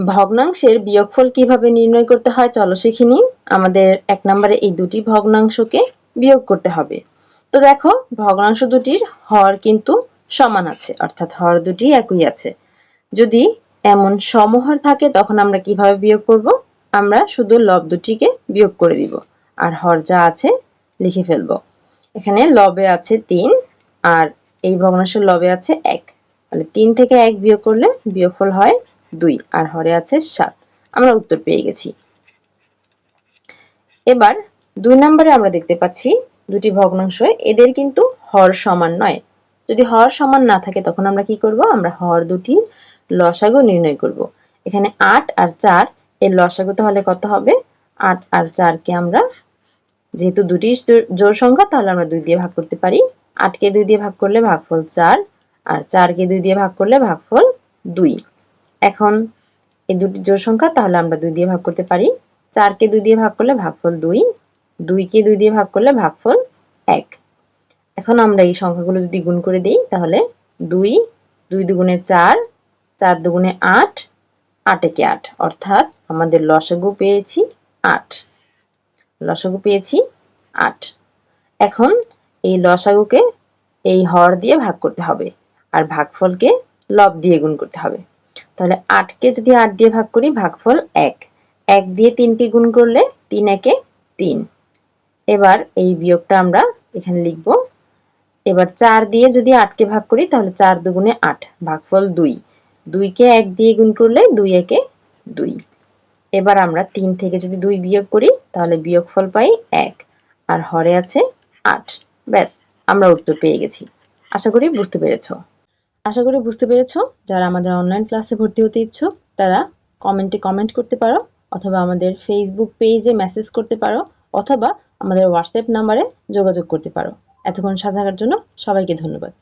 ভগ্নাংশের বিয়োগফল কিভাবে নির্ণয় করতে হয় চলো শিখে নিই। আমাদের ১ নম্বরে এই দুটি ভগ্নাংশকে বিয়োগ করতে হবে। তো দেখো ভগ্নাংশ দুটির হর কিন্তু সমান আছে, অর্থাৎ হর দুটি একই আছে। যদি এমন সমহর থাকে তখন আমরা কিভাবে বিয়োগ করব? আমরা শুধু লব দুটিকে বিয়োগ করে দিব আর হর যা আছে লিখে ফেলব। এখানে লবে আছে ৩ আর এই ভগ্নাংশের লবে আছে ১। তাহলে ৩ থেকে ১ বিয়োগ করলে বিয়োগফল হয় ২ আর হরে আছে ৭। আমরা উত্তর পেয়ে গেছি। এবার ২ নম্বরে আমরা দেখতে পাচ্ছি দুটি ভগ্নাংশ, এদের কিন্তু হর সমান নয়। যদি হর সমান না থাকে তখন আমরা কি করব? আমরা হর দুটির লসাগু নির্ণয় করব। এখানে ৮ আর ৪ এর লসাগু তাহলে কত হবে? ৮ আর ৪ কে আমরা, যেহেতু দুটি জোড় সংখ্যা, তাহলে আমরা ২ দিয়ে ভাগ করতে পারি। ৮ কে ২ দিয়ে ভাগ করলে ভাগফল ৪ আর ৪ কে ২ দিয়ে ভাগ করলে ভাগফল ২। এখন এই দুটি জোড় সংখ্যা, তাহলে আমরা ২ দিয়ে ভাগ করতে পারি। ৪ কে ২ দিয়ে ভাগ করলে ভাগফল ২, ২ কে ২ দিয়ে ভাগ করলে ভাগফল ১। এখন আমরা এই সংখ্যাগুলো যদি গুণ করে দেই তাহলে ২, ২ দুগুণে ৪, ৪ দুগুণে ৮, ৮ একে ৮, অর্থাৎ আমাদের লসাগু পেয়েছি ৮। লসাগু পেয়েছি ৮। এখন এই লসাগুকে এই হর দিয়ে ভাগ করতে হবে আর ভাগফলকে লব দিয়ে গুণ করতে হবে। তাহলে ৮ কে যদি ৮ দিয়ে ভাগ করি ভাগফল ১, ১ দিয়ে ৩ কে গুণ করলে ৩ একে ৩। এবার এই বিয়োগটা আমরা এখানে লিখব। এবার ৪ দিয়ে যদি ৮ কে ভাগ করি তাহলে ৪ দুগুণে ৮, ভাগফল ২, ২ কে ১ দিয়ে গুণ করলে ২ একে ২। এবার আমরা ৩ থেকে যদি ২ বিয়োগ করি তাহলে বিয়োগফল পাই ১ আর হরে আছে ৮। ব্যাস, আমরা উত্তর পেয়ে গেছি। আশা করি বুঝতে পেরেছো। যারা আমাদের অনলাইন ক্লাসে ভর্তি হতে ইচ্ছুক তারা কমেন্টে কমেন্ট করতে পারো, অথবা আমাদের ফেসবুক পেজে মেসেজ করতে পারো, অথবা আমাদের হোয়াটসঅ্যাপ নাম্বারে যোগাযোগ করতে পারো। এতক্ষণ সাথে থাকার জন্য সবাইকে ধন্যবাদ।